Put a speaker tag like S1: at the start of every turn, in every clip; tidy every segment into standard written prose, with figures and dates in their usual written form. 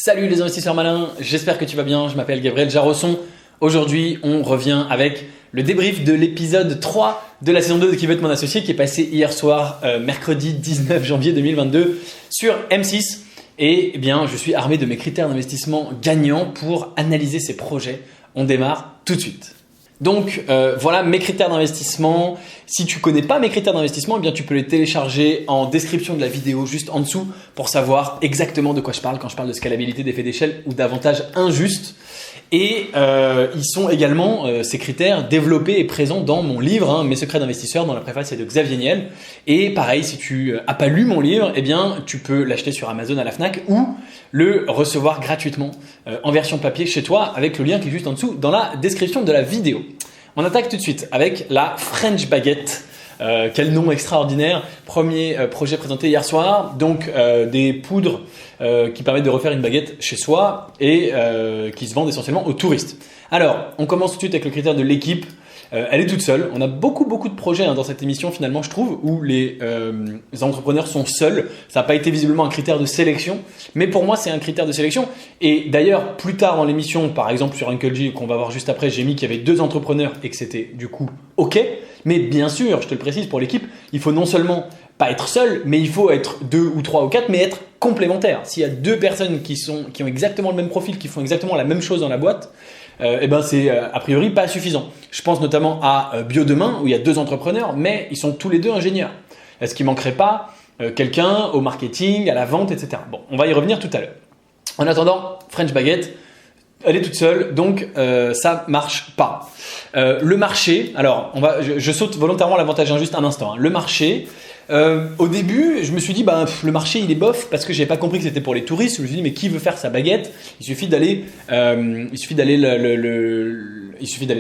S1: Salut les investisseurs malins, j'espère que tu vas bien, je m'appelle Gabriel Jarosson. Aujourd'hui, on revient avec le débrief de l'épisode 3 de la saison 2 de Qui veut être mon associé qui est passé hier soir, mercredi 19 janvier 2022 sur M6. Et bien, je suis armé de mes critères d'investissement gagnants pour analyser ces projets. On démarre tout de suite. Donc voilà mes critères d'investissement. Si tu connais pas mes critères d'investissement, eh bien tu peux les télécharger en description de la vidéo juste en dessous pour savoir exactement de quoi je parle quand je parle de scalabilité, d'effet d'échelle ou d'avantages injustes. Et ils sont également, ces critères, développés et présents dans mon livre, Mes secrets d'investisseurs, dont la préface est de Xavier Niel. Et pareil, si tu n'as pas lu mon livre, eh bien, tu peux l'acheter sur Amazon à la Fnac ou le recevoir gratuitement en version papier chez toi avec le lien qui est juste en dessous dans la description de la vidéo. On attaque tout de suite avec la French Baguette. Quel nom extraordinaire. Premier projet présenté hier soir. Donc des poudres qui permettent de refaire une baguette chez soi et qui se vendent essentiellement aux touristes. Alors, on commence tout de suite avec le critère de l'équipe. Elle est toute seule. On a beaucoup de projets dans cette émission finalement, je trouve, où les entrepreneurs sont seuls. Ça n'a pas été visiblement un critère de sélection, mais pour moi c'est un critère de sélection. Et d'ailleurs, plus tard dans l'émission, par exemple sur Uncle G, qu'on va voir juste après, j'ai mis qu'il y avait 2 entrepreneurs et que c'était du coup OK. Mais bien sûr, je te le précise, pour l'équipe, il faut non seulement pas être seul, mais il faut être 2 ou 3 ou 4, mais être complémentaire. S'il y a 2 personnes qui ont exactement le même profil, qui font exactement la même chose dans la boîte, eh ben c'est a priori pas suffisant. Je pense notamment à Biodemain où il y a 2 entrepreneurs, mais ils sont tous les 2 ingénieurs. Est-ce qu'il manquerait pas quelqu'un au marketing, à la vente, etc. Bon, on va y revenir tout à l'heure. En attendant, French Baguette, elle est toute seule, donc ça marche pas. Le marché, alors je saute volontairement l'avantage injuste un instant. Le marché. Au début, je me suis dit, le marché il est bof parce que j'avais pas compris que c'était pour les touristes. Je me suis dit, mais qui veut faire sa baguette ? Il suffit d'aller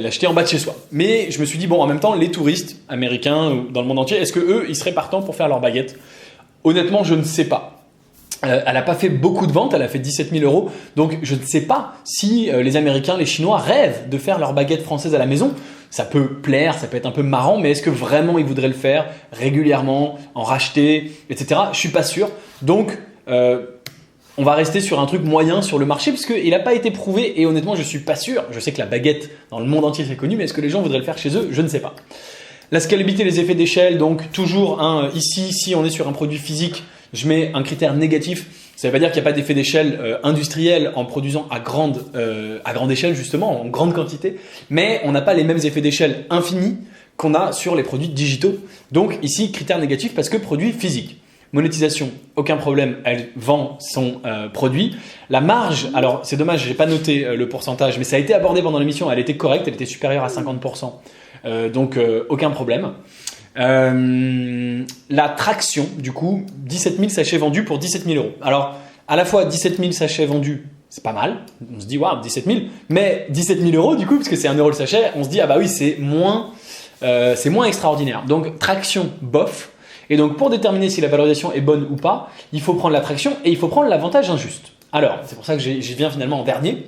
S1: l'acheter en bas de chez soi. Mais je me suis dit, bon, en même temps, les touristes américains dans le monde entier, est-ce que eux, ils seraient partants pour faire leur baguette ? Honnêtement, je ne sais pas. Elle n'a pas fait beaucoup de ventes, elle a fait 17 000 euros. Donc, je ne sais pas si les Américains, les Chinois rêvent de faire leur baguette française à la maison. Ça peut plaire, ça peut être un peu marrant, mais est-ce que vraiment ils voudraient le faire régulièrement, en racheter, etc. Je suis pas sûr. Donc, on va rester sur un truc moyen sur le marché parce qu'il n'a pas été prouvé et honnêtement, je suis pas sûr. Je sais que la baguette dans le monde entier c'est connu, mais est-ce que les gens voudraient le faire chez eux ? Je ne sais pas. La scalabilité, les effets d'échelle, donc toujours ici, si on est sur un produit physique, je mets un critère négatif. Ça ne veut pas dire qu'il n'y a pas d'effet d'échelle industriel en produisant à grande échelle justement, en grande quantité, mais on n'a pas les mêmes effets d'échelle infinis qu'on a sur les produits digitaux. Donc ici, critère négatif parce que produit physique. Monétisation, aucun problème, elle vend son produit. La marge, alors c'est dommage, j'ai pas noté le pourcentage, mais ça a été abordé pendant l'émission, elle était correcte, elle était supérieure à 50%, donc aucun problème. La traction, du coup, 17 000 sachets vendus pour 17 000 euros. Alors, à la fois 17 000 sachets vendus, c'est pas mal. On se dit, waouh, 17 000. Mais 17 000 euros, du coup, parce que c'est 1 euro le sachet, on se dit, ah bah oui, c'est moins extraordinaire. Donc, traction, bof. Et donc, pour déterminer si la valorisation est bonne ou pas, il faut prendre la traction et il faut prendre l'avantage injuste. Alors, c'est pour ça que j'y viens finalement en dernier.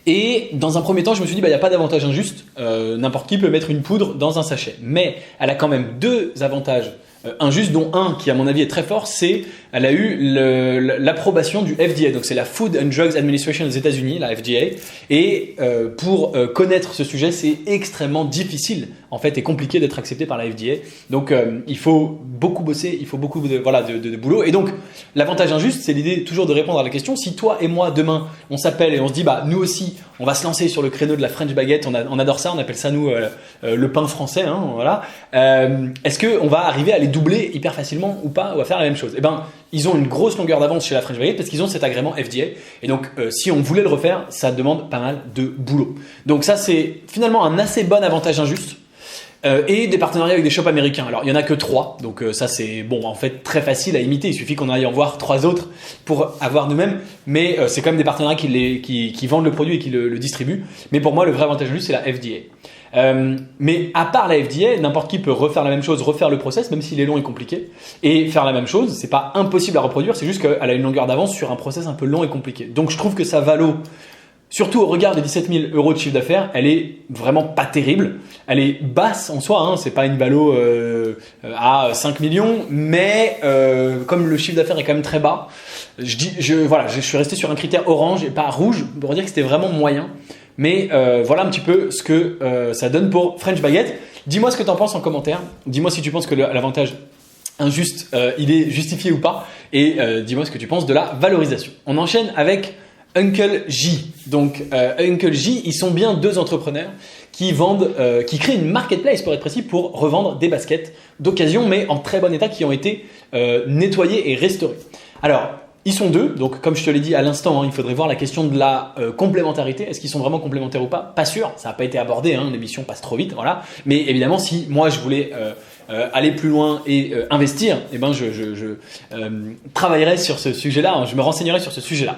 S1: Et dans un premier temps, je me suis dit, il n'y a pas d'avantage injuste. N'importe qui peut mettre une poudre dans un sachet. Mais elle a quand même 2 avantages injustes, dont un qui, à mon avis, est très fort, c'est elle a eu l'approbation du FDA. Donc, c'est la Food and Drugs Administration des États-Unis, la FDA. Et pour connaître ce sujet, c'est extrêmement difficile, en fait, et compliqué d'être accepté par la FDA. Donc, il faut beaucoup bosser, il faut beaucoup de boulot. Et donc, l'avantage injuste, c'est l'idée toujours de répondre à la question. Si toi et moi, demain, on s'appelle et on se dit, nous aussi, on va se lancer sur le créneau de la French Baguette, on adore ça, on appelle ça, nous, le pain français, voilà. Est-ce qu'on va arriver à les doubler hyper facilement ou pas, ou à faire la même chose ? Eh ben, ils ont une grosse longueur d'avance chez la French Baguette parce qu'ils ont cet agrément FDA. Et donc, si on voulait le refaire, ça demande pas mal de boulot. Donc ça, c'est finalement un assez bon avantage injuste. Et des partenariats avec des shops américains. Alors, il n'y en a que 3. Donc ça, c'est en fait très facile à imiter. Il suffit qu'on aille en voir 3 autres pour avoir nous-mêmes. Mais c'est quand même des partenariats qui vendent le produit et qui le distribuent. Mais pour moi, le vrai avantage injuste, c'est la FDA. Mais à part la FDA, n'importe qui peut refaire la même chose, refaire le process, même s'il est long et compliqué, et faire la même chose. C'est pas impossible à reproduire, c'est juste qu'elle a une longueur d'avance sur un process un peu long et compliqué. Donc je trouve que sa valo, surtout au regard des 17 000 euros de chiffre d'affaires, elle est vraiment pas terrible. Elle est basse en soi, c'est pas une valo à 5 millions, mais comme le chiffre d'affaires est quand même très bas, Voilà, je suis resté sur un critère orange et pas rouge pour dire que c'était vraiment moyen. Mais voilà un petit peu ce que ça donne pour French Baguette. Dis-moi ce que tu en penses en commentaire. Dis-moi si tu penses que l'avantage injuste, il est justifié ou pas. Et dis-moi ce que tu penses de la valorisation. On enchaîne avec Uncle J. Donc Uncle J, ils sont bien deux entrepreneurs qui créent une marketplace pour être précis, pour revendre des baskets d'occasion, mais en très bon état, qui ont été nettoyées et restaurées. Alors, ils sont deux, donc comme je te l'ai dit à l'instant, il faudrait voir la question de la complémentarité. Est-ce qu'ils sont vraiment complémentaires ou pas? Pas sûr, ça n'a pas été abordé, l'émission passe trop vite, voilà. Mais évidemment, si moi je voulais aller plus loin et investir, je travaillerais sur ce sujet-là, je me renseignerais sur ce sujet-là.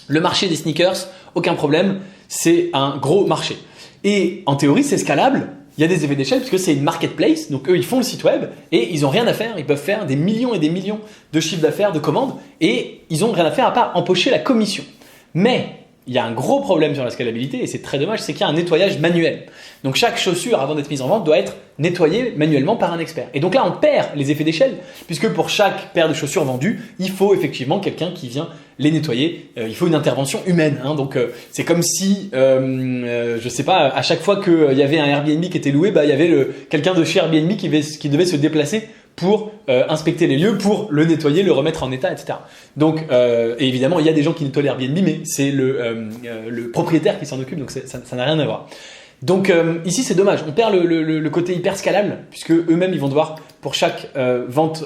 S1: Le marché des sneakers, aucun problème, c'est un gros marché. Et en théorie, c'est scalable. Il y a des effets d'échelle puisque c'est une marketplace. Donc eux, ils font le site web et ils n'ont rien à faire. Ils peuvent faire des millions et des millions de chiffres d'affaires, de commandes, et ils n'ont rien à faire à part empocher la commission. Mais il y a un gros problème sur la scalabilité et c'est très dommage, c'est qu'il y a un nettoyage manuel. Donc chaque chaussure, avant d'être mise en vente, doit être nettoyée manuellement par un expert. Et donc là, on perd les effets d'échelle puisque pour chaque paire de chaussures vendue, il faut effectivement quelqu'un qui vient les nettoyer. Il faut une intervention humaine. Donc c'est comme si, je sais pas, à chaque fois qu'il y avait un Airbnb qui était loué, il y avait quelqu'un de chez Airbnb qui devait se déplacer pour inspecter les lieux, pour le nettoyer, le remettre en état, etc. Donc, et évidemment, il y a des gens qui nettoient l'Airbnb, mais c'est le propriétaire qui s'en occupe, donc ça n'a rien à voir. Donc ici, c'est dommage, on perd le côté hyper scalable, puisque eux-mêmes, ils vont devoir, pour chaque vente,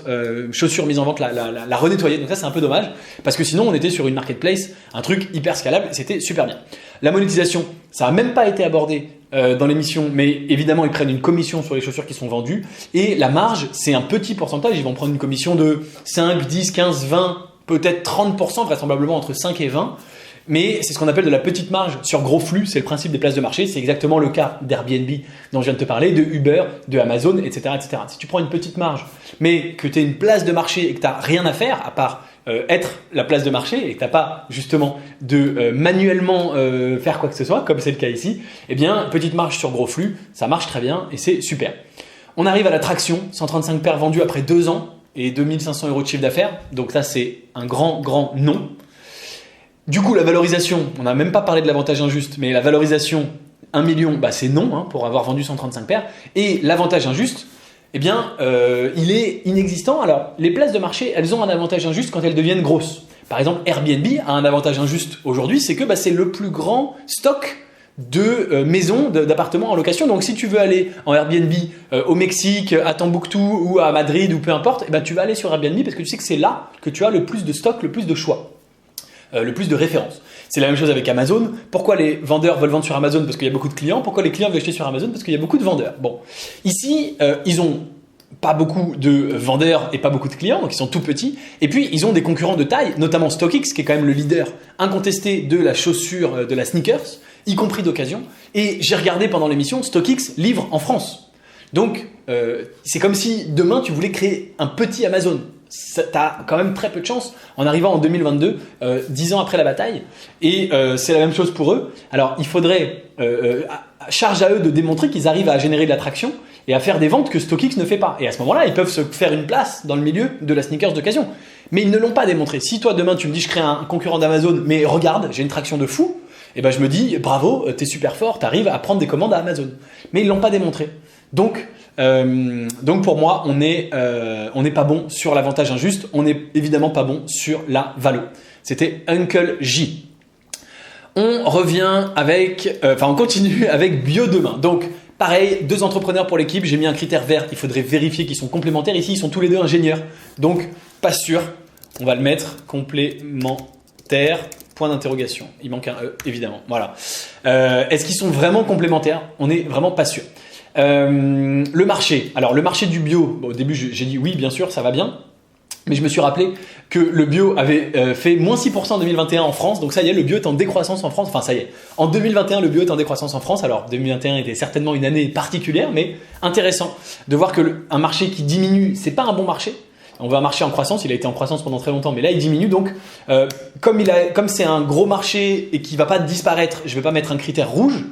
S1: chaussure mise en vente, la renettoyer. Donc ça, c'est un peu dommage, parce que sinon, on était sur une marketplace, un truc hyper scalable, c'était super bien. La monétisation, ça n'a même pas été abordé dans l'émission, mais évidemment, ils prennent une commission sur les chaussures qui sont vendues. Et la marge, c'est un petit pourcentage. Ils vont prendre une commission de 5, 10, 15, 20, peut-être 30%, vraisemblablement entre 5 et 20. Mais c'est ce qu'on appelle de la petite marge sur gros flux. C'est le principe des places de marché. C'est exactement le cas d'Airbnb dont je viens de te parler, de Uber, de Amazon, etc., etc. Si tu prends une petite marge, mais que tu es une place de marché et que tu n'as rien à faire à part être la place de marché et que tu n'as pas justement de manuellement faire quoi que ce soit, comme c'est le cas ici, eh bien, petite marge sur gros flux, ça marche très bien et c'est super. On arrive à la traction, 135 paires vendues après 2 ans et 2500 € de chiffre d'affaires. Donc ça, c'est un grand non. Du coup, la valorisation, on n'a même pas parlé de l'avantage injuste, mais la valorisation, 1 million, c'est non pour avoir vendu 135 paires. Et l'avantage injuste, eh bien, il est inexistant. Alors, les places de marché, elles ont un avantage injuste quand elles deviennent grosses. Par exemple, Airbnb a un avantage injuste aujourd'hui, c'est que c'est le plus grand stock de maisons, d'appartements en location. Donc, si tu veux aller en Airbnb au Mexique, à Tombouctou ou à Madrid ou peu importe, tu vas aller sur Airbnb parce que tu sais que c'est là que tu as le plus de stock, le plus de choix. Le plus de références. C'est la même chose avec Amazon. Pourquoi les vendeurs veulent vendre sur Amazon? Parce qu'il y a beaucoup de clients. Pourquoi les clients veulent acheter sur Amazon? Parce qu'il y a beaucoup de vendeurs. Bon, ici, ils ont pas beaucoup de vendeurs et pas beaucoup de clients, donc ils sont tout petits. Et puis, ils ont des concurrents de taille, notamment StockX, qui est quand même le leader incontesté de la chaussure, de la sneakers, y compris d'occasion. Et j'ai regardé pendant l'émission, StockX livre en France. Donc, c'est comme si demain, tu voulais créer un petit Amazon. Tu as quand même très peu de chance en arrivant en 2022, 10 ans après la bataille. Et c'est la même chose pour eux. Alors, il faudrait, charge à eux de démontrer qu'ils arrivent à générer de l'attraction et à faire des ventes que StockX ne fait pas. Et à ce moment-là, ils peuvent se faire une place dans le milieu de la sneakers d'occasion. Mais ils ne l'ont pas démontré. Si toi, demain, tu me dis je crée un concurrent d'Amazon, mais regarde, j'ai une traction de fou, et je me dis bravo, t'es super fort, t'arrives à prendre des commandes à Amazon. Mais ils ne l'ont pas démontré. Donc pour moi, on n'est pas bon sur l'avantage injuste, on n'est évidemment pas bon sur la valo. C'était Uncle J. On revient on continue avec Bio Demain. Donc pareil, 2 entrepreneurs pour l'équipe, j'ai mis un critère vert, il faudrait vérifier qu'ils sont complémentaires. Ici, ils sont tous les 2 ingénieurs, donc pas sûr. On va le mettre complémentaire, point d'interrogation. Il manque un E, évidemment. Voilà. Est-ce qu'ils sont vraiment complémentaires? On n'est vraiment pas sûr. Le marché. Alors le marché du bio, au début j'ai dit oui bien sûr ça va bien, mais je me suis rappelé que le bio avait fait moins 6% en 2021 en France, donc ça y est, le bio est en décroissance en France, enfin ça y est, en 2021 le bio est en décroissance en France. Alors 2021 était certainement une année particulière, mais intéressant de voir que un marché qui diminue, c'est pas un bon marché. On veut un marché en croissance, il a été en croissance pendant très longtemps, mais là il diminue. Donc comme c'est un gros marché et qui va pas disparaître, je vais pas mettre un critère rouge,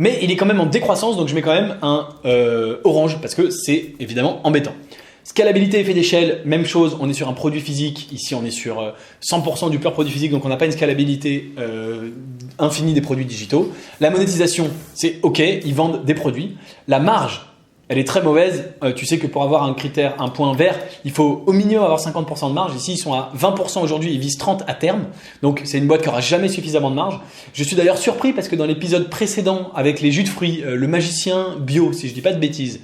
S1: mais il est quand même en décroissance, donc je mets quand même un orange parce que c'est évidemment embêtant. Scalabilité, effet d'échelle, même chose, on est sur un produit physique, ici on est sur 100% du pur produit physique, donc on n'a pas une scalabilité infinie des produits digitaux. La monétisation, c'est ok, ils vendent des produits. La marge, elle est très mauvaise. Tu sais que pour avoir un critère, un point vert, il faut au minimum avoir 50% de marge. Ici, ils sont à 20% aujourd'hui, ils visent 30% à terme. Donc, c'est une boîte qui aura jamais suffisamment de marge. Je suis d'ailleurs surpris parce que dans l'épisode précédent, avec les jus de fruits, le magicien bio, si je dis pas de bêtises,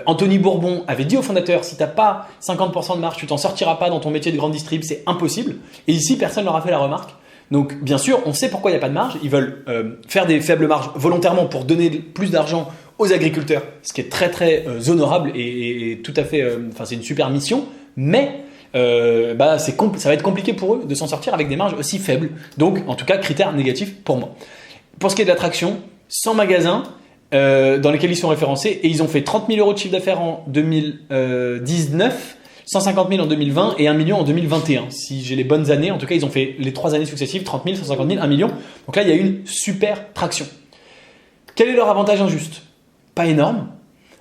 S1: Anthony Bourbon avait dit au fondateur, si t'as pas 50% de marge, tu t'en sortiras pas dans ton métier de grande distrib, c'est impossible. Et ici, personne leur a fait la remarque. Donc, bien sûr, on sait pourquoi il n'y a pas de marge. Ils veulent faire des faibles marges volontairement pour donner plus d'argent aux agriculteurs, ce qui est très très honorable et tout à fait, c'est une super mission, mais ça va être compliqué pour eux de s'en sortir avec des marges aussi faibles. Donc, en tout cas, critère négatif pour moi. Pour ce qui est de l'attraction, 100 magasins dans lesquels ils sont référencés et ils ont fait 30 000 euros de chiffre d'affaires en 2019, 150 000 en 2020 et 1 million en 2021. Si j'ai les bonnes années, en tout cas, ils ont fait les 3 années successives, 30 000, 150 000, 1 million. Donc là, il y a une super traction. Quel est leur avantage injuste ? Pas énorme,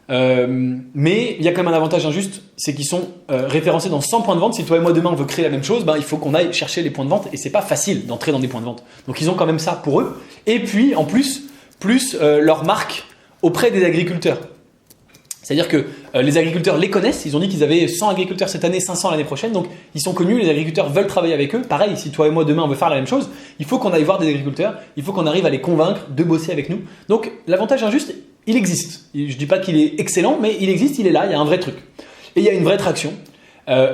S1: mais il y a quand même un avantage injuste, c'est qu'ils sont référencés dans 100 points de vente. Si toi et moi demain on veut créer la même chose, il faut qu'on aille chercher les points de vente et c'est pas facile d'entrer dans des points de vente. Donc ils ont quand même ça pour eux. Et puis en plus leur marque auprès des agriculteurs. C'est-à-dire que les agriculteurs les connaissent, ils ont dit qu'ils avaient 100 agriculteurs cette année, 500 l'année prochaine, donc ils sont connus, les agriculteurs veulent travailler avec eux. Pareil, si toi et moi demain on veut faire la même chose, il faut qu'on aille voir des agriculteurs, il faut qu'on arrive à les convaincre de bosser avec nous. Donc l'avantage injuste, il existe. Je ne dis pas qu'il est excellent, mais il existe, il est là, il y a un vrai truc. Et il y a une vraie traction.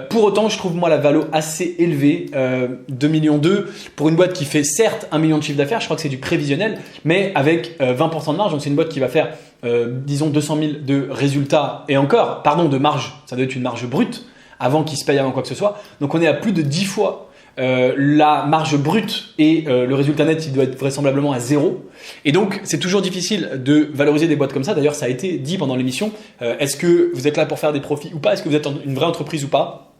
S1: Pour autant, je trouve moi la valo assez élevée, 2,2 millions pour une boîte qui fait certes 1 million de chiffre d'affaires, je crois que c'est du prévisionnel, mais avec 20% de marge, donc c'est une boîte qui va faire, disons 200 000 de résultats, et encore, de marge, ça doit être une marge brute, avant qu'ils se payent avant quoi que ce soit, donc on est à plus de 10 fois la marge brute et le résultat net, il doit être vraisemblablement à 0. Et donc, c'est toujours difficile de valoriser des boîtes comme ça. D'ailleurs, ça a été dit pendant l'émission. Est-ce que vous êtes là pour faire des profits ou pas ? Est-ce que vous êtes une vraie entreprise ou pas ?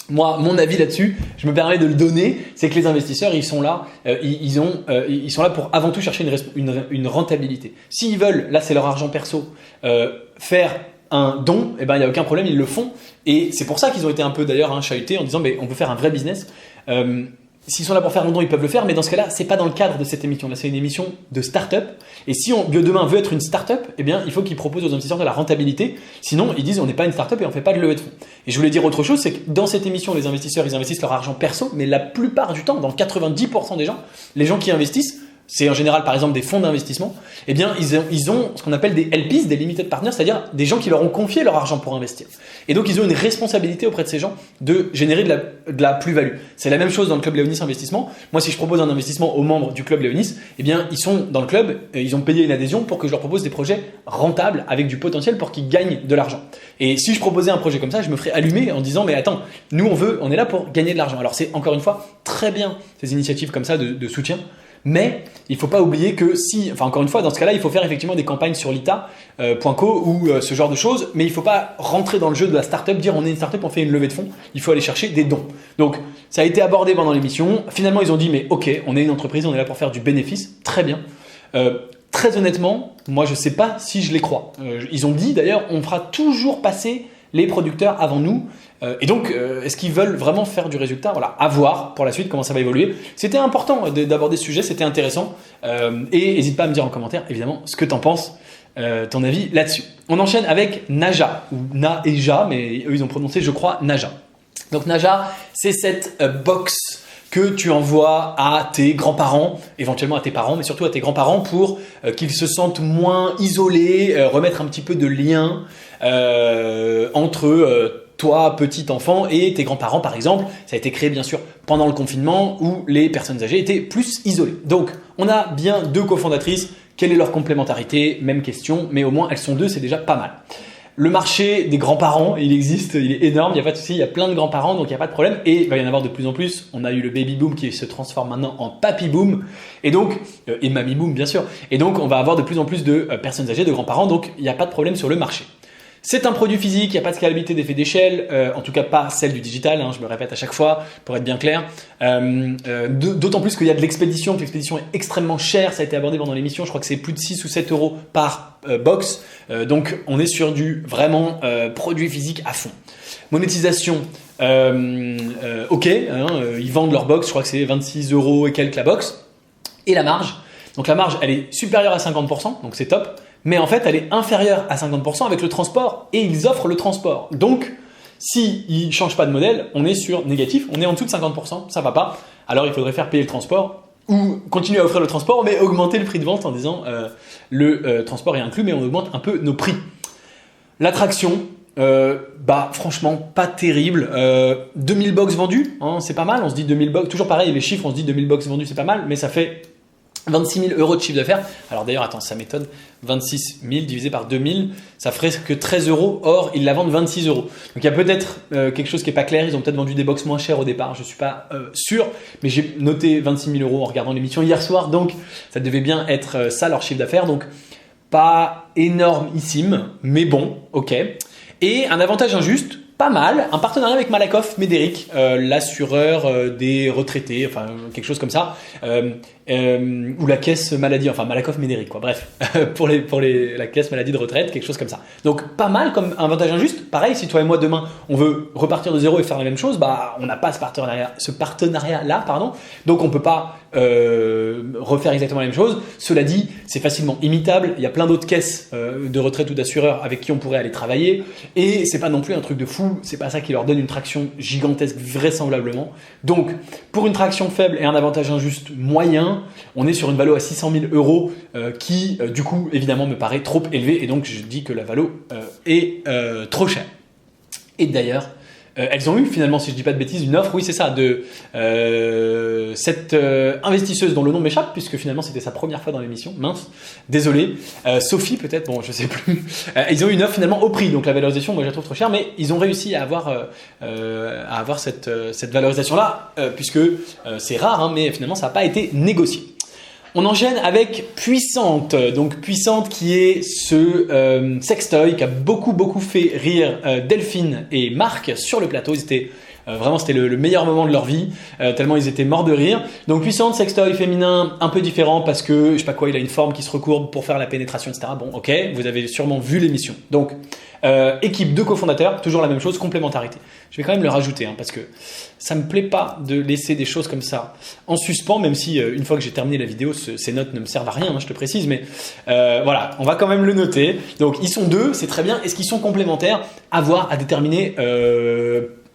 S1: Moi, mon avis là-dessus, je me permets de le donner, c'est que les investisseurs, ils sont là, ils sont là pour avant tout chercher une rentabilité. S'ils veulent, là c'est leur argent perso, faire un don, il n'y a aucun problème, ils le font. Et c'est pour ça qu'ils ont été un peu d'ailleurs chahutés en disant on peut faire un vrai business. S'ils sont là pour faire un don, ils peuvent le faire, mais dans ce cas-là, c'est pas dans le cadre de cette émission. Là, c'est une émission de start-up. Et si Biodemain veut être une start-up, il faut qu'ils proposent aux investisseurs de la rentabilité. Sinon, ils disent on n'est pas une start-up et on fait pas de levée de fonds. Et je voulais dire autre chose, c'est que dans cette émission, les investisseurs, ils investissent leur argent perso, mais la plupart du temps, dans 90% des gens, les gens qui investissent, c'est en général par exemple des fonds d'investissement, ils ont ce qu'on appelle des LPs, des limited partners, c'est-à-dire des gens qui leur ont confié leur argent pour investir. Et donc ils ont une responsabilité auprès de ces gens de générer de la plus-value. C'est la même chose dans le club Léonis Investissement. Moi, si je propose un investissement aux membres du club Léonis, ils sont dans le club, ils ont payé une adhésion pour que je leur propose des projets rentables avec du potentiel pour qu'ils gagnent de l'argent. Et si je proposais un projet comme ça, je me ferais allumer en disant mais attends, nous on est là pour gagner de l'argent. Alors c'est encore une fois très bien ces initiatives comme ça de soutien. Mais il ne faut pas oublier que encore une fois, dans ce cas-là, il faut faire effectivement des campagnes sur lita.co ou ce genre de choses, mais il ne faut pas rentrer dans le jeu de la startup, dire on est une startup, on fait une levée de fonds, il faut aller chercher des dons. Donc, ça a été abordé pendant l'émission. Finalement, ils ont dit, mais ok, on est une entreprise, on est là pour faire du bénéfice, très bien. Très honnêtement, moi, je ne sais pas si je les crois. Ils ont dit d'ailleurs, on fera toujours passer les producteurs avant nous. Et donc, est-ce qu'ils veulent vraiment faire du résultat ? Voilà, à voir pour la suite comment ça va évoluer. C'était important d'aborder ce sujet, c'était intéressant. Et n'hésite pas à me dire en commentaire, évidemment, ce que tu en penses, ton avis là-dessus. On enchaîne avec Naja, ou Naeja, mais eux, ils ont prononcé, je crois, Naja. Donc, Naja, c'est cette box que tu envoies à tes grands-parents, éventuellement à tes parents, mais surtout à tes grands-parents pour qu'ils se sentent moins isolés, remettre un petit peu de lien entre toi, petit enfant, et tes grands-parents, par exemple. Ça a été créé, bien sûr, pendant le confinement où les personnes âgées étaient plus isolées. Donc, on a bien 2 cofondatrices. Quelle est leur complémentarité ? Même question, mais au moins, elles sont 2, c'est déjà pas mal. Le marché des grands-parents, il existe, il est énorme, il n'y a pas de souci, il y a plein de grands-parents, donc il n'y a pas de problème. Et il va y en avoir de plus en plus. On a eu le baby boom qui se transforme maintenant en papy boom, et donc, et mamie boom, bien sûr. Et donc, on va avoir de plus en plus de personnes âgées, de grands-parents, donc il n'y a pas de problème sur le marché. C'est un produit physique, il n'y a pas de scalabilité d'effet d'échelle, en tout cas pas celle du digital, je me répète à chaque fois pour être bien clair. D'autant plus qu'il y a de l'expédition, que l'expédition est extrêmement chère, ça a été abordé pendant l'émission, je crois que c'est plus de 6 ou 7 euros par box, donc on est sur du vraiment produit physique à fond. Monétisation, ok, hein, ils vendent leur box, je crois que c'est 26 € et quelques la box. Et la marge, donc la marge, elle est supérieure à 50%, donc c'est top. Mais en fait, elle est inférieure à 50% avec le transport et ils offrent le transport. Donc, s'ils ne changent pas de modèle, on est sur négatif, on est en dessous de 50%, ça ne va pas. Alors, il faudrait faire payer le transport ou continuer à offrir le transport, mais augmenter le prix de vente en disant le transport est inclus, mais on augmente un peu nos prix. L'attraction, franchement, pas terrible. 2000 box vendues, hein, c'est pas mal. On se dit 2000 box, toujours pareil, les chiffres, on se dit 2000 box vendues, c'est pas mal, mais ça fait 26 000 € de chiffre d'affaires. Alors d'ailleurs, attends, ça m'étonne. 26 000 divisé par 2000, ça ferait que 13 €. Or, ils la vendent 26 €. Donc il y a peut-être quelque chose qui n'est pas clair. Ils ont peut-être vendu des box moins chères au départ. Je ne suis pas sûr. Mais j'ai noté 26 000 € en regardant l'émission hier soir. Donc ça devait bien être ça leur chiffre d'affaires. Donc pas énormissime, mais bon, ok. Et un avantage injuste, pas mal, un partenariat avec Malakoff Médéric, l'assureur des retraités, enfin quelque chose comme ça, ou la caisse maladie, enfin Malakoff Médéric, quoi. Bref, pour la caisse maladie de retraite, quelque chose comme ça. Donc pas mal comme avantage injuste. Pareil, si toi et moi demain on veut repartir de zéro et faire la même chose, on n'a pas ce partenariat-là, pardon. Donc on peut pas refaire exactement la même chose. Cela dit, c'est facilement imitable. Il y a plein d'autres caisses de retraite ou d'assureurs avec qui on pourrait aller travailler, et c'est pas non plus un truc de fou. C'est pas ça qui leur donne une traction gigantesque vraisemblablement. Donc pour une traction faible et un avantage injuste moyen, on est sur une valo à 600 000 € qui du coup évidemment me paraît trop élevé, et donc je dis que la valo est trop chère. Et d'ailleurs elles ont eu finalement, si je dis pas de bêtises, une offre, oui c'est ça, de cette investisseuse dont le nom m'échappe, puisque finalement c'était sa première fois dans l'émission, mince, désolé, Sophie peut-être, bon je sais plus, ils ont eu une offre finalement au prix, donc la valorisation moi je la trouve trop chère, mais ils ont réussi à avoir cette valorisation là, puisque c'est rare, hein, mais finalement ça n'a pas été négocié. On enchaîne avec Puissante. Donc Puissante qui est ce sextoy qui a beaucoup fait rire Delphine et Marc sur le plateau. C'était le meilleur moment de leur vie, tellement ils étaient morts de rire. Donc Puissante, sextoy féminin un peu différent parce que je sais pas quoi, il a une forme qui se recourbe pour faire la pénétration, etc. Bon, ok, vous avez sûrement vu l'émission. Donc équipe de cofondateurs, toujours la même chose, complémentarité. Je vais quand même le rajouter, hein, parce que ça me plaît pas de laisser des choses comme ça en suspens, même si une fois que j'ai terminé la vidéo, ces notes ne me servent à rien, hein, je te précise, mais voilà, on va quand même le noter. Donc ils sont deux, c'est très bien. Est-ce qu'ils sont complémentaires? À voir, à déterminer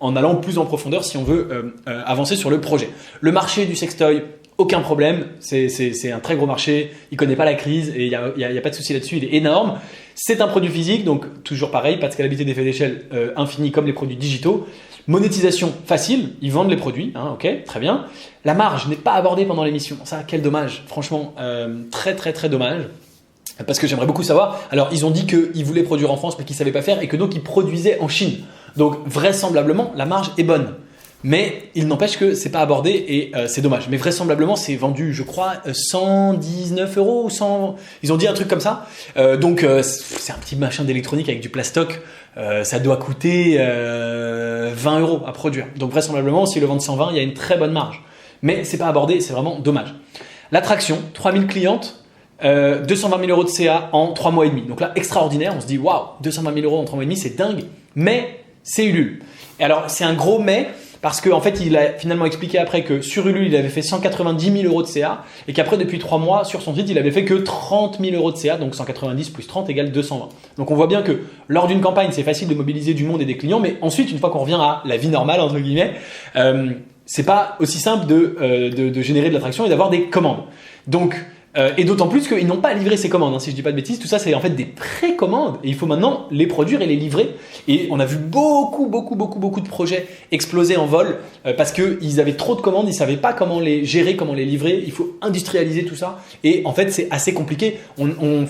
S1: en allant plus en profondeur si on veut avancer sur le projet. Le marché du sextoy, aucun problème, c'est un très gros marché, il connaît pas la crise et il y a pas de souci là-dessus, il est énorme. C'est un produit physique, donc toujours pareil, pas de scalabilité d'effet d'échelle infini comme les produits digitaux. Monétisation facile, ils vendent les produits, hein, ok, très bien. La marge n'est pas abordée pendant l'émission, ça quel dommage, franchement très dommage. Parce que j'aimerais beaucoup savoir. Alors ils ont dit qu'ils voulaient produire en France mais qu'ils ne savaient pas faire, et que donc ils produisaient en Chine. Donc vraisemblablement la marge est bonne. Mais il n'empêche que c'est pas abordé et c'est dommage. Mais vraisemblablement c'est vendu, je crois, 119 € ou 100. Ils ont dit un truc comme ça. Donc c'est un petit machin d'électronique avec du plastoc. Ça doit coûter 20 € à produire. Donc vraisemblablement, s'ils le vendent 120, il y a une très bonne marge. Mais c'est pas abordé, c'est vraiment dommage. L'attraction, 3000 clientes. 220 000 € de CA en 3 mois et demi. Donc là, extraordinaire. On se dit, waouh, 220 000 € en 3 mois et demi, c'est dingue. Mais c'est Ulule. Et alors, c'est un gros mais, parce qu'en fait, il a finalement expliqué après que sur Ulule, il avait fait 190 000 € de CA, et qu'après, depuis 3 mois, sur son site, il avait fait que 30 000 € de CA. Donc 190 plus 30 égale 220. Donc on voit bien que lors d'une campagne, c'est facile de mobiliser du monde et des clients. Mais ensuite, une fois qu'on revient à la vie normale, entre guillemets, c'est pas aussi simple de générer de l'attraction et d'avoir des commandes. Donc, et d'autant plus qu'ils n'ont pas livré ces commandes, hein, si je dis pas de bêtises. Tout ça, c'est en fait des précommandes, et il faut maintenant les produire et les livrer. Et on a vu beaucoup de projets exploser en vol parce qu'ils avaient trop de commandes, ils savaient pas comment les gérer, comment les livrer. Il faut industrialiser tout ça, et en fait c'est assez compliqué. On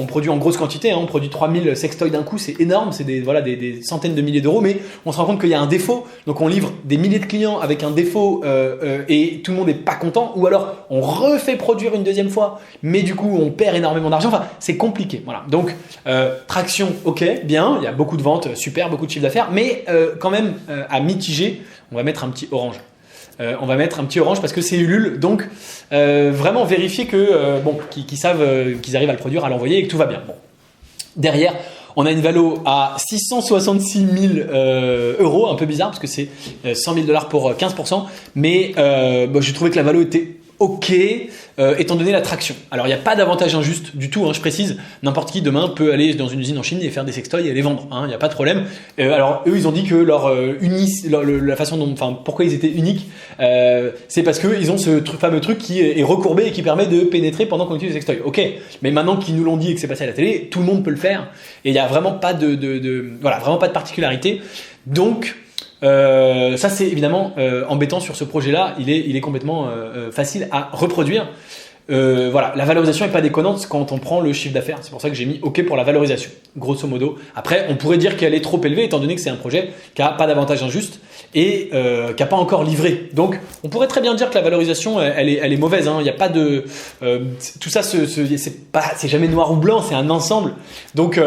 S1: produit en grosse quantité, hein, on produit 3000 sextoys d'un coup, c'est énorme, c'est des centaines de milliers d'euros, mais on se rend compte qu'il y a un défaut. Donc on livre des milliers de clients avec un défaut et tout le monde n'est pas content, ou alors on refait produire une deuxième fois, mais du coup on perd énormément d'argent. Enfin, c'est compliqué. Voilà. Donc traction, ok, bien, il y a beaucoup de ventes, super, beaucoup de chiffre d'affaires, mais quand même à mitiger, on va mettre un petit orange. Parce que c'est Ulule, donc vraiment vérifier que qu'ils savent qu'ils arrivent à le produire, à l'envoyer, et que tout va bien. Bon. Derrière, On a une valo à 666 000 euros, un peu bizarre parce que c'est 100 000 $ pour 15%, mais j'ai trouvé que la valo était ok, étant donné la traction. Alors il n'y a pas d'avantage injuste du tout, hein, je précise, n'importe qui demain peut aller dans une usine en Chine et faire des sextoys et les vendre, hein, il n'y a pas de problème. Alors eux ils ont dit que la façon dont, pourquoi ils étaient uniques, c'est parce qu'ils ont ce fameux truc qui est recourbé et qui permet de pénétrer pendant qu'on utilise le sextoy. Ok, mais maintenant qu'ils nous l'ont dit et que c'est passé à la télé, tout le monde peut le faire et il n'y a vraiment pas vraiment pas de particularité. Donc ça c'est évidemment embêtant sur ce projet-là, il est complètement facile à reproduire. La valorisation est pas déconnante quand on prend le chiffre d'affaires. C'est pour ça que j'ai mis OK pour la valorisation, grosso modo. Après, on pourrait dire qu'elle est trop élevée étant donné que c'est un projet qui a pas d'avantage injuste et qui a pas encore livré. Donc, on pourrait très bien dire que la valorisation, elle est mauvaise. Hein. Il y a pas de tout ça, c'est jamais noir ou blanc, c'est un ensemble. Donc,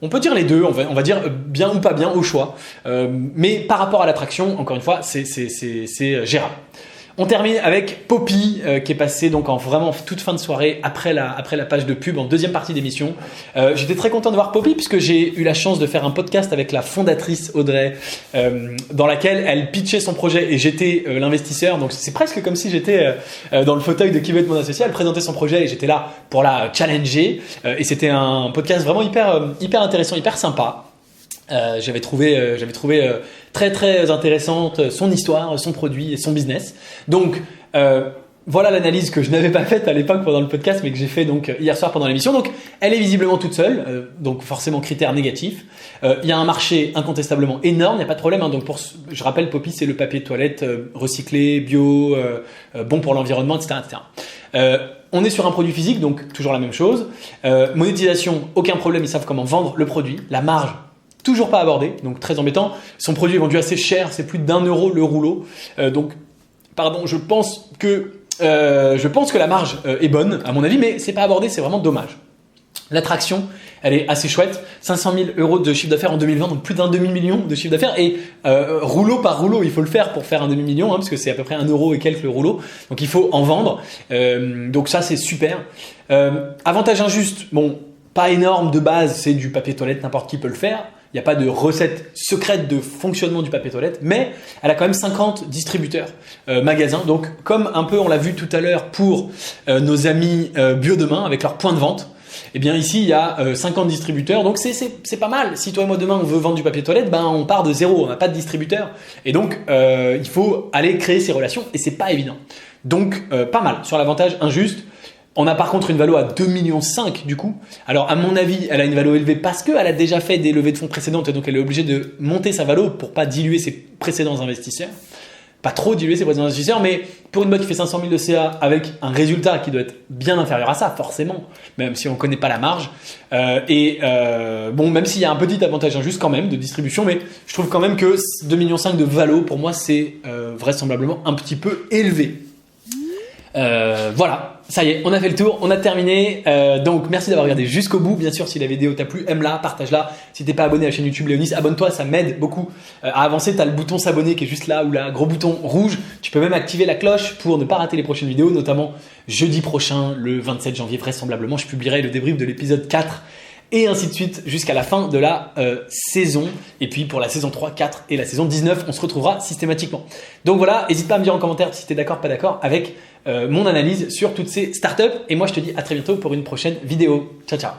S1: on peut dire les deux. On va dire bien ou pas bien au choix. Mais par rapport à l'attraction, encore une fois, c'est gérable. On termine avec Poppy qui est passé donc en vraiment toute fin de soirée après la page de pub en deuxième partie d'émission. J'étais très content de voir Poppy puisque j'ai eu la chance de faire un podcast avec la fondatrice Audrey dans laquelle elle pitchait son projet et j'étais l'investisseur. Donc c'est presque comme si j'étais dans le fauteuil de Qui veut être mon associé. Elle présentait son projet et j'étais là pour la challenger et c'était un podcast vraiment hyper intéressant, hyper sympa. J'avais trouvé très très intéressante son histoire, son produit et son business. Donc voilà l'analyse que je n'avais pas faite à l'époque pendant le podcast, mais que j'ai fait donc hier soir pendant l'émission. Donc elle est visiblement toute seule, donc forcément critère négatif. Il y a un marché incontestablement énorme, il n'y a pas de problème. Hein. Donc je rappelle, Poppy c'est le papier de toilette recyclé, bio, bon pour l'environnement, etc., etc. On est sur un produit physique, donc toujours la même chose. Monétisation, aucun problème, ils savent comment vendre le produit. La marge, toujours pas abordé, donc très embêtant. Son produit est vendu assez cher, c'est plus d'1 € le rouleau. Je pense que la marge est bonne, à mon avis, mais c'est pas abordé, c'est vraiment dommage. L'attraction, elle est assez chouette. 500 000 € de chiffre d'affaires en 2020, donc plus d'un demi-million de chiffre d'affaires. Et rouleau par rouleau, il faut le faire pour faire un demi-million, hein, parce que c'est à peu près 1 € et quelques le rouleau. Donc il faut en vendre. Donc ça, c'est super. Avantage injuste, pas énorme de base, c'est du papier toilette, n'importe qui peut le faire. Il n'y a pas de recette secrète de fonctionnement du papier toilette, mais elle a quand même 50 distributeurs magasins. Donc, comme un peu on l'a vu tout à l'heure pour nos amis Bio Demain avec leur point de vente, eh bien ici il y a 50 distributeurs. Donc c'est pas mal. Si toi et moi demain on veut vendre du papier toilette, on part de zéro, on n'a pas de distributeur. Et donc il faut aller créer ces relations et c'est pas évident. Donc pas mal sur l'avantage injuste. On a par contre une valo à 2,5 millions du coup. Alors à mon avis, elle a une valo élevée parce qu'elle a déjà fait des levées de fonds précédentes et donc elle est obligée de monter sa valo pour pas diluer ses précédents investisseurs. Pas trop diluer ses précédents investisseurs, mais pour une boîte qui fait 500 000 de CA avec un résultat qui doit être bien inférieur à ça, forcément, même si on connaît pas la marge. Même s'il y a un petit avantage injuste quand même de distribution, mais je trouve quand même que 2,5 millions de valo, pour moi, c'est vraisemblablement un petit peu élevé. Voilà, ça y est, on a fait le tour, on a terminé. Donc merci d'avoir regardé jusqu'au bout. Bien sûr, si la vidéo t'a plu, aime-la, partage-la. Si t'es pas abonné à la chaîne YouTube Léonis, abonne-toi, ça m'aide beaucoup à avancer. T'as le bouton s'abonner qui est juste là, ou là, gros bouton rouge. Tu peux même activer la cloche pour ne pas rater les prochaines vidéos, notamment jeudi prochain, le 27 janvier vraisemblablement, je publierai le débrief de l'épisode 4 et ainsi de suite jusqu'à la fin de la saison. Et puis pour la saison 3, 4 et la saison 19, on se retrouvera systématiquement. Donc voilà, n'hésite pas à me dire en commentaire si tu es d'accord, pas d'accord avec mon analyse sur toutes ces startups. Et moi, je te dis à très bientôt pour une prochaine vidéo. Ciao, ciao.